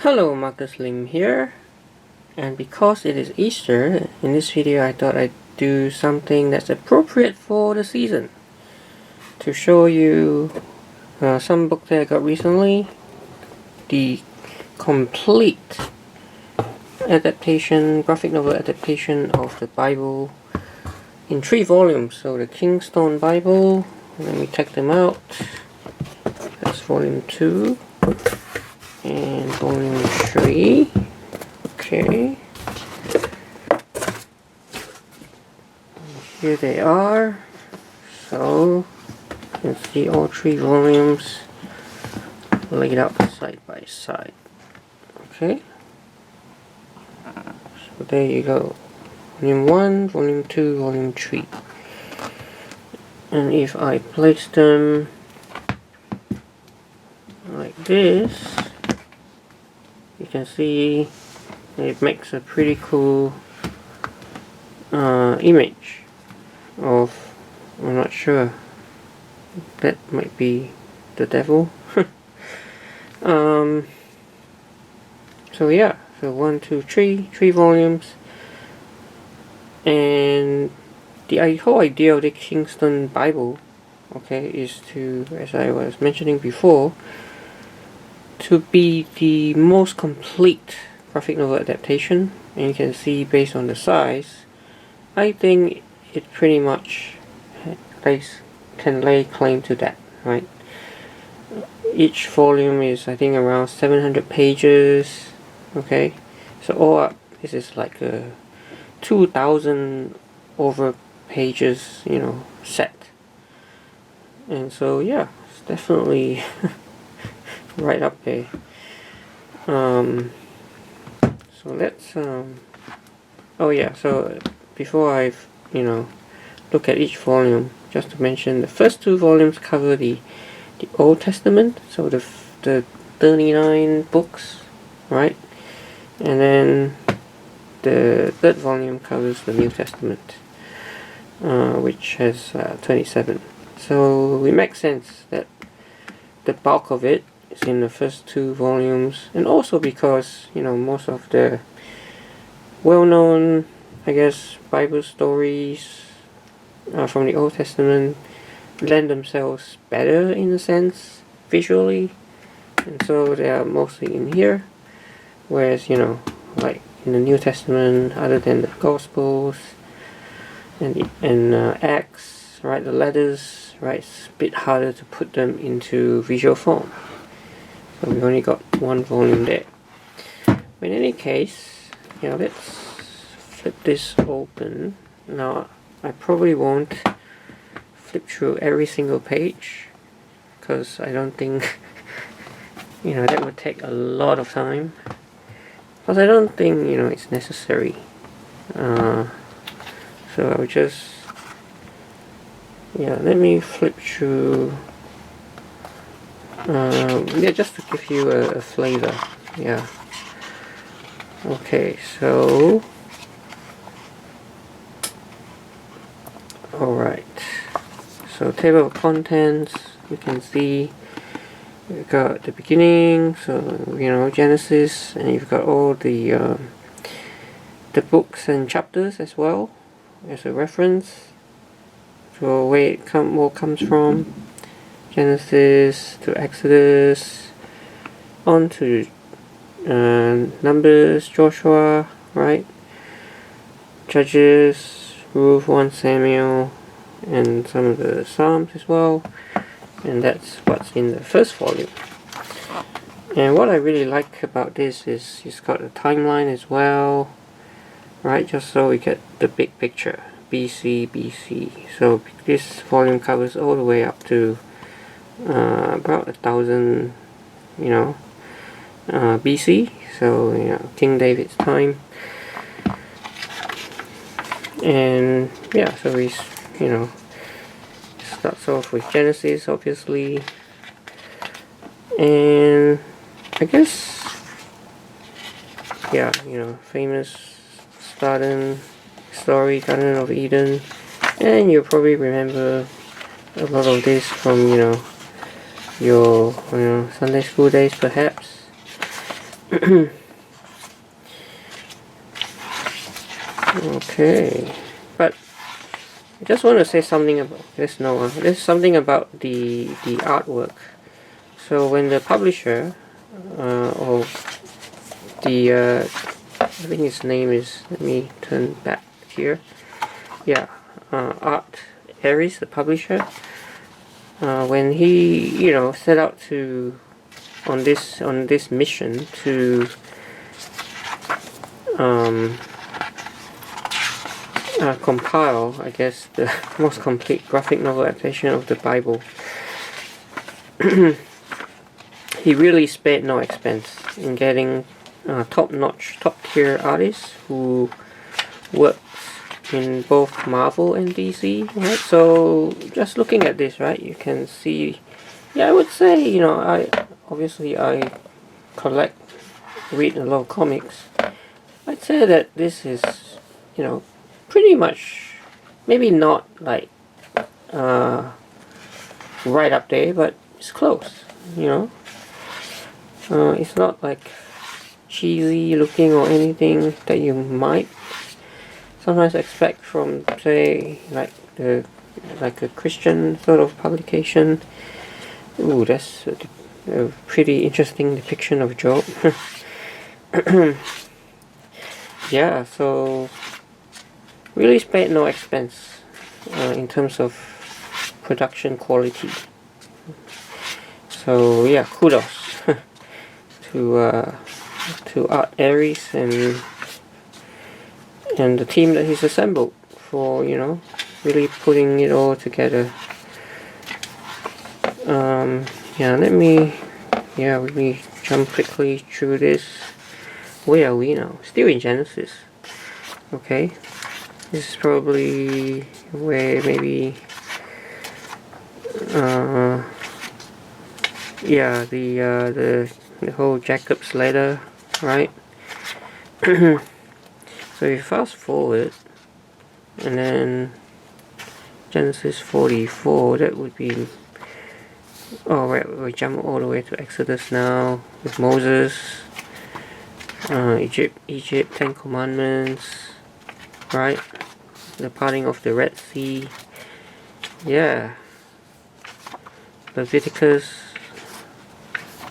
Hello, Marcus Lim here, and because it is Easter, in this video I thought I'd do something that's appropriate for the season to show you some book that I got recently, the complete adaptation, graphic novel adaptation of the Bible in 3 volumes. So the Kingstone Bible, let me check them out. That's volume 2 and volume 3. Okay, here they are. So you can see all 3 volumes laid out side by side. Okay, so there you go, volume 1, volume 2, volume 3. And if I place them like this, you can see it makes a pretty cool image of, I'm not sure, that might be the devil. So yeah, so 1, 2, 3 volumes, and the whole idea of the Kingstone Bible, okay, is to, as I was mentioning before, to be the most complete graphic novel adaptation. And you can see, based on the size, I think it pretty much can lay claim to that, right? Each volume is, I think, around 700 pages. Okay, so all up, this is like a 2,000 over pages, set. And so yeah, it's definitely right up there. So let's oh yeah, so before I look at each volume, just to mention, the first 2 volumes cover the Old Testament, so the 39 books, right? And then the 3rd volume covers the New Testament, which has 27. So it makes sense that the bulk of it is in the first 2 volumes, and also because most of the well-known, I guess, Bible stories from the Old Testament lend themselves better, in a sense, visually, and so they are mostly in here. Whereas like in the New Testament, other than the Gospels and Acts, right, the letters, right, it's a bit harder to put them into visual form. So we've only got 1 volume there. But in any case, let's flip this open. Now, I probably won't flip through every single page, because I don't think that would take a lot of time. Because I don't think it's necessary. So I'll just let me flip through. Just to give you a flavor. Yeah. Okay, so alright. So table of contents, you can see you've got the beginning, so Genesis, and you've got all the books and chapters as well as a reference to where it all comes from. Genesis to Exodus, on to Numbers, Joshua, right? Judges, Ruth, 1 Samuel, and some of the Psalms as well. And that's what's in the first volume. And what I really like about this is it's got a timeline as well, right? Just so we get the big picture, BC. So this volume covers all the way up to about 1000, BC. So King David's time. And yeah, so he's starts off with Genesis, obviously, and I guess famous Garden story, Garden of Eden, and you probably remember a lot of this from your Sunday school days, perhaps. Okay, but I just want to say something about this. No, there's something about the artwork. So when the publisher, or the I think his name is. Let me turn back here. Yeah, Art Aries, the publisher. When he, set out to on this mission to compile, I guess, the most complete graphic novel adaptation of the Bible, he really spared no expense in getting top-notch, top-tier artists who worked in both Marvel and DC, right? So just looking at this, right, you can see, yeah, I would say, I read a lot of comics. I'd say that this is, pretty much, maybe not like right up there, but it's close, it's not like cheesy looking or anything that you might sometimes expect from, say, like a Christian sort of publication. Ooh, that's a pretty interesting depiction of Job. Yeah, so really spared no expense in terms of production quality. So yeah, kudos to Art Aries and the team that he's assembled for, really putting it all together. Yeah, let me jump quickly through this. Where are we now? Still in Genesis. Okay, this is probably where maybe yeah, the whole Jacob's ladder, right? So you fast forward, and then Genesis 44, that would be, oh right, we jump all the way to Exodus now, with Moses, Egypt, 10 Commandments, right? The parting of the Red Sea, yeah, Leviticus,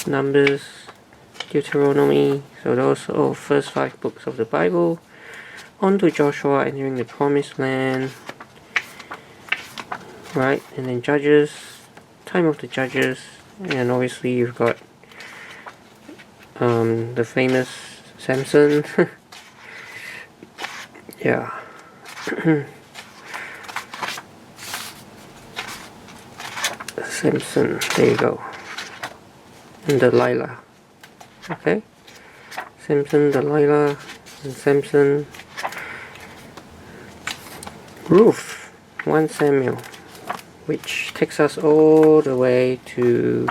Numbers, Deuteronomy, so those are first 5 books of the Bible. On to Joshua entering the Promised Land, right? And then Judges, time of the Judges, and obviously you've got the famous Samson. Yeah. Samson, there you go. And Delilah. Okay? Samson, Delilah, and Samson. Ruth, 1 Samuel, which takes us all the way to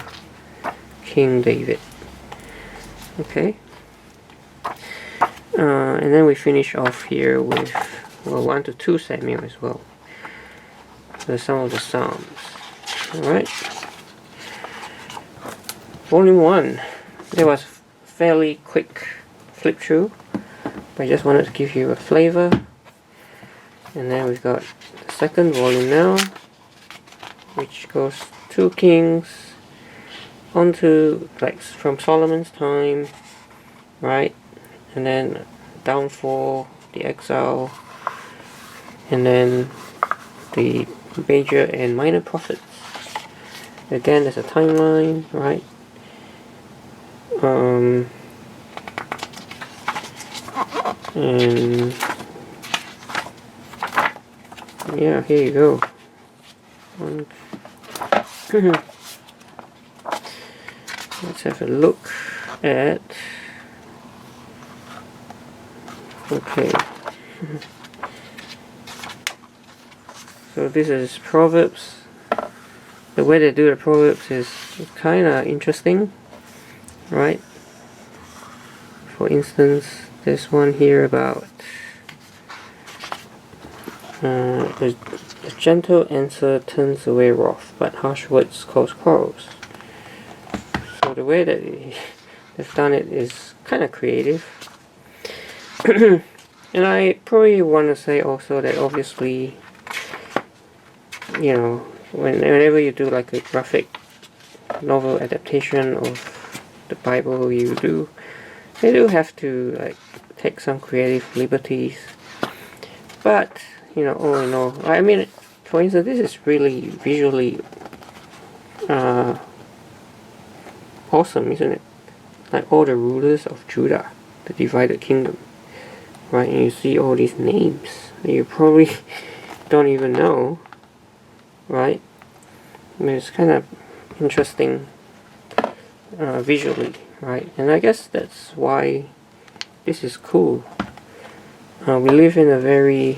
King David. Okay? And then we finish off here with 1 to 2 Samuel as well. So some of the Psalms. Alright. Volume 1. It was fairly quick flip through, but I just wanted to give you a flavor. And then we've got the second volume now, which goes 2 Kings on to, like, from Solomon's time, right? And then downfall, the exile, and then the major and minor prophets. Again, there's a timeline, right? And yeah, here you go. Let's have a look at, okay. So this is Proverbs. The way they do the Proverbs is kind of interesting, right? For instance, there's one here about a gentle answer turns away wrath, but harsh words cause quarrels. So the way that they've done it is kind of creative. And I probably want to say also that obviously, you know, whenever you do like a graphic novel adaptation of the Bible, you do have to like take some creative liberties. But you know, all in all, I mean, for instance, this is really visually awesome, isn't it? Like all the rulers of Judah, the divided kingdom, right? And you see all these names that you probably don't even know, right? I mean, it's kind of interesting visually, right? And I guess that's why this is cool. We live in a very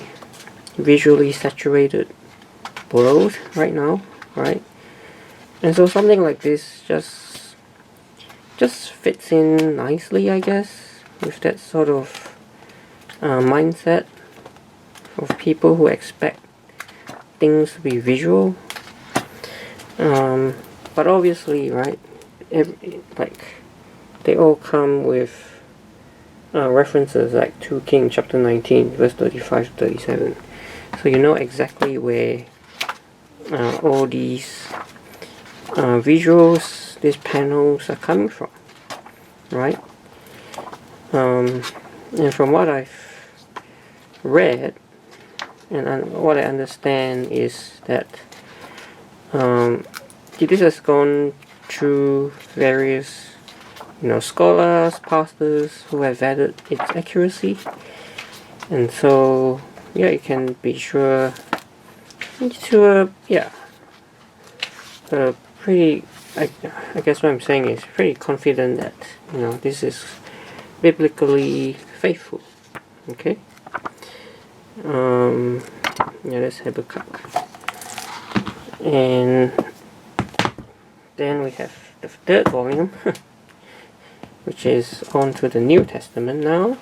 visually saturated world right now, right? And so something like this just fits in nicely, I guess, with that sort of mindset of people who expect things to be visual. But obviously, right, like they all come with references like 2 Kings chapter 19 verse 35 to 37, so you know exactly where all these visuals, these panels are coming from, right? And from what I've read and what I understand is that this has gone through various, you know, scholars, pastors who have vetted its accuracy, and so yeah, you can be sure to pretty. I guess what I'm saying is pretty confident that, you know, this is biblically faithful. Okay. Yeah, that's Habakkuk, and then we have the third volume, which is on to the New Testament now.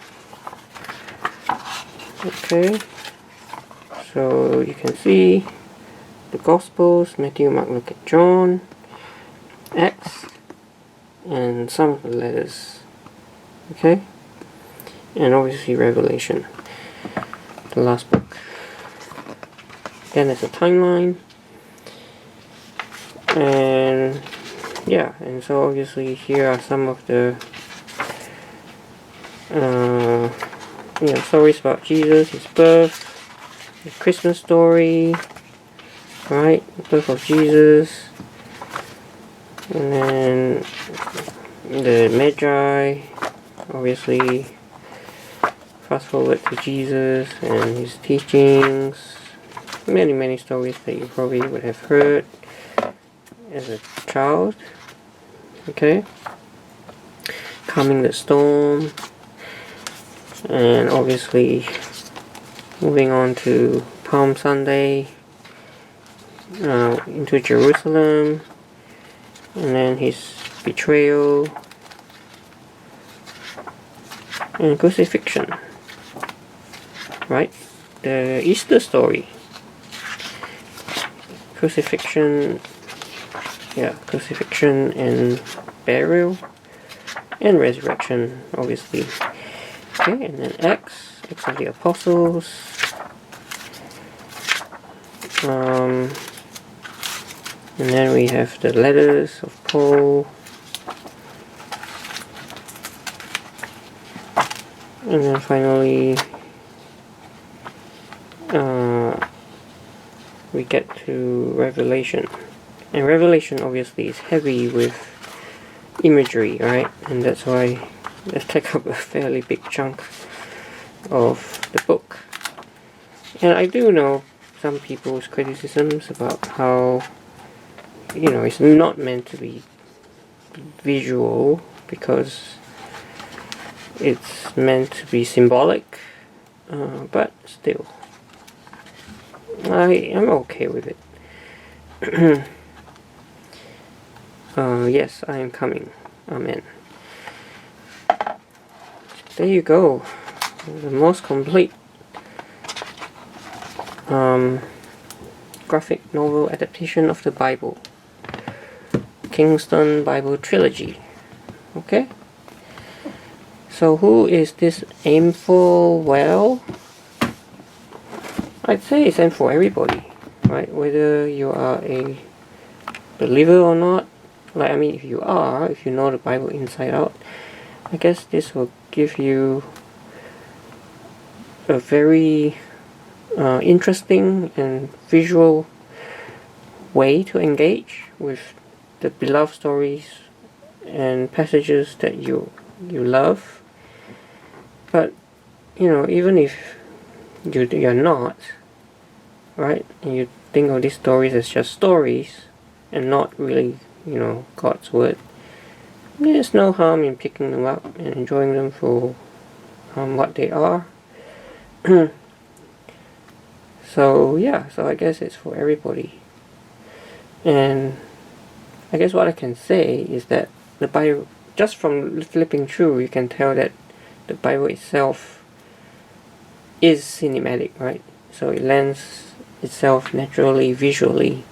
Okay, so you can see the Gospels, Matthew, Mark, Luke, and John, Acts, and some of the letters. Okay, and obviously Revelation, the last book. Then there's a timeline, and yeah, and so obviously here are some of the you know, stories about Jesus, his birth, the Christmas story, right? The birth of Jesus, and then the Magi, obviously. Fast forward to Jesus and his teachings, many stories that you probably would have heard as a child. Okay, calming the storm, and obviously moving on to Palm Sunday, into Jerusalem, and then his betrayal and crucifixion, right? The Easter story, crucifixion and burial and resurrection, obviously. Okay, and then Acts of the Apostles, and then we have the letters of Paul, and then finally we get to Revelation, and Revelation obviously is heavy with imagery, right? And that's why it takes up a fairly big chunk of the book. And I do know some people's criticisms about how, you know, it's not meant to be visual because it's meant to be symbolic, but still, I am okay with it. Yes, I am coming. Amen. There you go. The most complete graphic novel adaptation of the Bible. Kingstone Bible Trilogy. Okay? So who is this aimed for? Well, I'd say it's aimed for everybody, right? Whether you are a believer or not. Like, I mean, if you are, if you know the Bible inside out, I guess this will give you a very interesting and visual way to engage with the beloved stories and passages that you love. But you know, even if you're not, right, and you think of these stories as just stories and not really, you know, God's word, there's no harm in picking them up and enjoying them for what they are. So yeah, so I guess it's for everybody. And I guess what I can say is that the Bible, just from flipping through, you can tell that the Bible itself is cinematic, right? So it lends itself naturally, visually,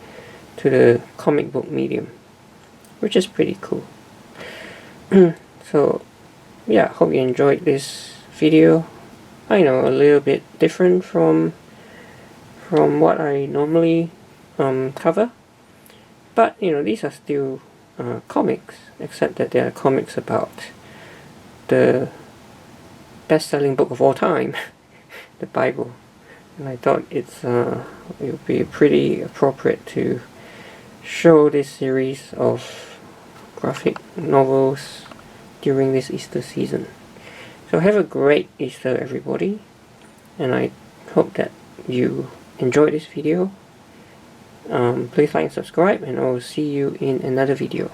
to the comic book medium, which is pretty cool. So yeah, hope you enjoyed this video. I know, a little bit different from what I normally cover, but you know, these are still comics, except that they are comics about the best-selling book of all time, the Bible. And I thought it would be pretty appropriate to show this series of graphic novels during this Easter season. So have a great Easter, everybody, and I hope that you enjoyed this video. Please like and subscribe, and I will see you in another video.